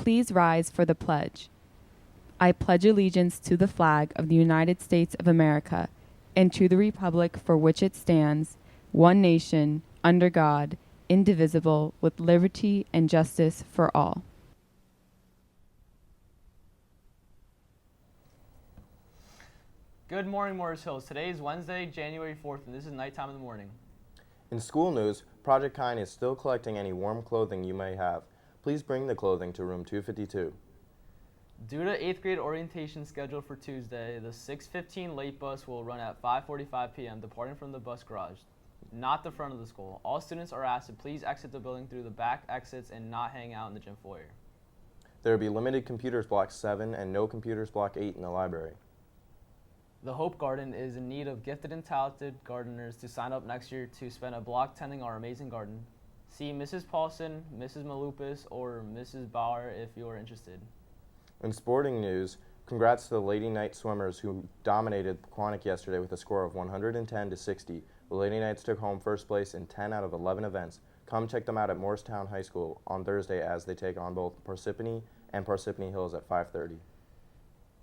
please rise for the pledge. I pledge allegiance to the flag of the United States of America and to the republic for which it stands, one nation, under God, indivisible, with liberty and justice for all. Good morning, Morris Hills. Today is Wednesday, January 4th, and this is nighttime in the morning. In school news, Project Kind is still collecting any warm clothing you may have. Please bring the clothing to room 252. Due to 8th grade orientation scheduled for Tuesday, the 6:15 late bus will run at 5:45 p.m. departing from the bus garage, not the front of the school. All students are asked to please exit the building through the back exits and not hang out in the gym foyer. There will be limited computers block 7 and no computers block 8 in the library. The Hope Garden is in need of gifted and talented gardeners to sign up next year to spend a block tending our amazing garden. See Mrs. Paulson, Mrs. Malupis, or Mrs. Bauer if you are interested. In sporting news, congrats to the Lady Knight swimmers who dominated Quantic yesterday with a score of 110 to 60. The Lady Knights took home first place in 10 out of 11 events. Come check them out at Morristown High School on Thursday as they take on both Parsippany and Parsippany Hills at 5:30.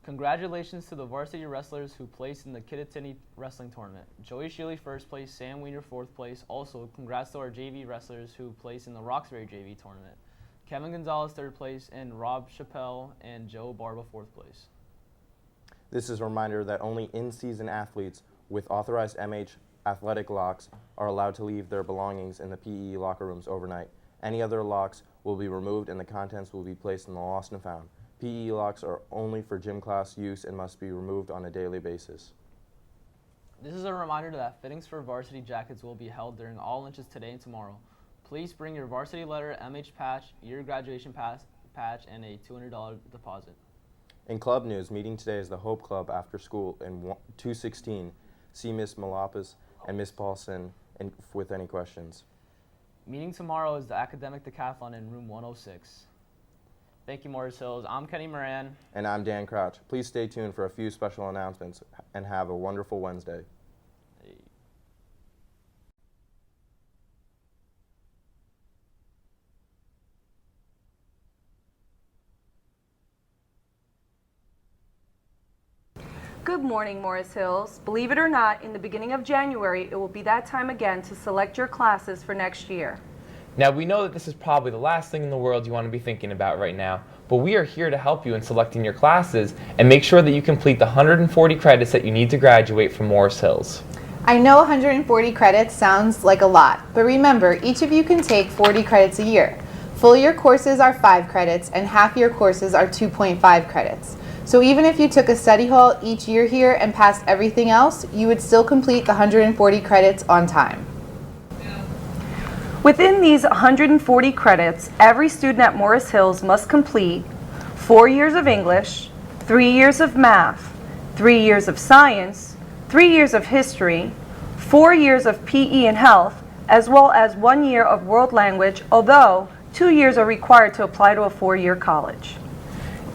Congratulations to the varsity wrestlers who placed in the Kittatinny Wrestling Tournament. Joey Shealy first place, Sam Wiener fourth place. Also, congrats to our JV wrestlers who placed in the Roxbury JV Tournament. Kevin Gonzalez third place, and Rob Chappelle and Joe Barba fourth place. This is a reminder that only in-season athletes with authorized MH athletic locks are allowed to leave their belongings in the PE locker rooms overnight. Any other locks will be removed and the contents will be placed in the lost and found. PE locks are only for gym class use and must be removed on a daily basis. This is a reminder that fittings for varsity jackets will be held during all lunches today and tomorrow. Please bring your varsity letter, MH patch, your graduation patch, and a $200 deposit. In club news, meeting today is the Hope Club after school in 216. See Miss Malapis and Miss Paulson with any questions. Meeting tomorrow is the academic decathlon in room 106. Thank you, Morris Hills. I'm Kenny Moran. And I'm Dan Crouch. Please stay tuned for a few special announcements and have a wonderful Wednesday. Hey. Good morning, Morris Hills. Believe it or not, in the beginning of January, it will be that time again to select your classes for next year. Now, we know that this is probably the last thing in the world you want to be thinking about right now, but we are here to help you in selecting your classes and make sure that you complete the 140 credits that you need to graduate from Morris Hills. I know 140 credits sounds like a lot, but remember, each of you can take 40 credits a year. Full year courses are 5 credits and half year courses are 2.5 credits. So even if you took a study hall each year here and passed everything else, you would still complete the 140 credits on time. Within these 140 credits, every student at Morris Hills must complete 4 years of English, 3 years of math, 3 years of science, 3 years of history, 4 years of PE and health, as well as 1 year of world language, although 2 years are required to apply to a 4-year college.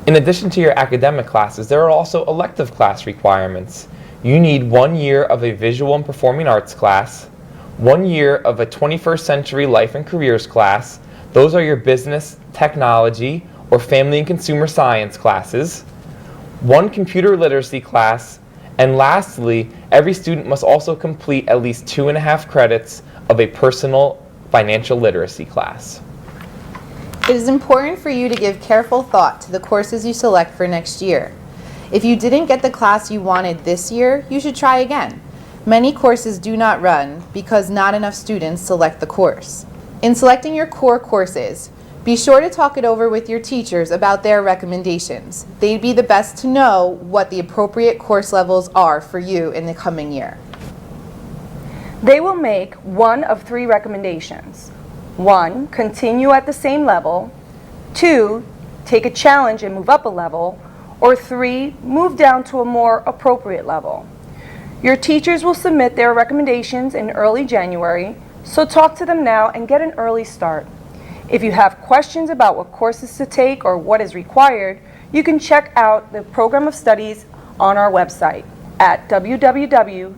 In addition to your academic classes, there are also elective class requirements. You need 1 year of a visual and performing arts class, 1 year of a 21st century life and careers class. Those are your business, technology, or family and consumer science classes, 1 computer literacy class, and lastly, every student must also complete at least 2.5 credits of a personal financial literacy class. It is important for you to give careful thought to the courses you select for next year. If you didn't get the class you wanted this year, you should try again. Many courses do not run because not enough students select the course. In selecting your core courses, be sure to talk it over with your teachers about their recommendations. They'd be the best to know what the appropriate course levels are for you in the coming year. They will make one of 3 recommendations. 1, continue at the same level. 2, take a challenge and move up a level. Or 3, move down to a more appropriate level. Your teachers will submit their recommendations in early January, so talk to them now and get an early start. If you have questions about what courses to take or what is required, you can check out the program of studies on our website at www.mhrd.org.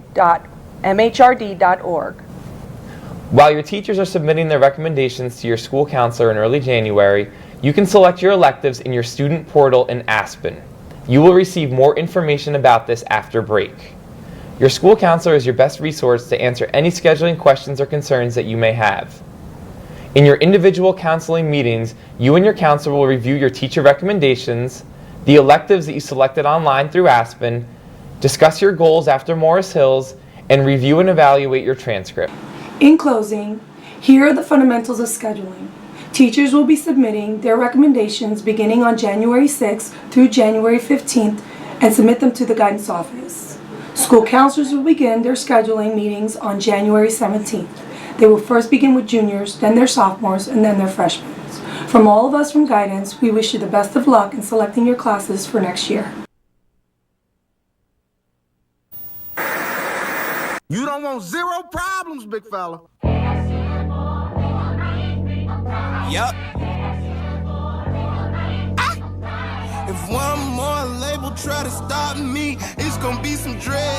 While your teachers are submitting their recommendations to your school counselor in early January, You can select your electives in your student portal in Aspen. You will receive more information about this after break. Your school counselor is your best resource to answer any scheduling questions or concerns that you may have. In your individual counseling meetings, you and your counselor will review your teacher recommendations, the electives that you selected online through Aspen, discuss your goals after Morris Hills, and review and evaluate your transcript. In closing, here are the fundamentals of scheduling. Teachers will be submitting their recommendations beginning on January 6th through January 15th and submit them to the guidance office. School counselors will begin their scheduling meetings on January 17th. They will first begin with juniors, then their sophomores, and then their freshmen. From all of us from Guidance, we wish you the best of luck in selecting your classes for next year. You don't want zero problems, big fella. Yup. If one more label try to stop me, it's gonna be some dread.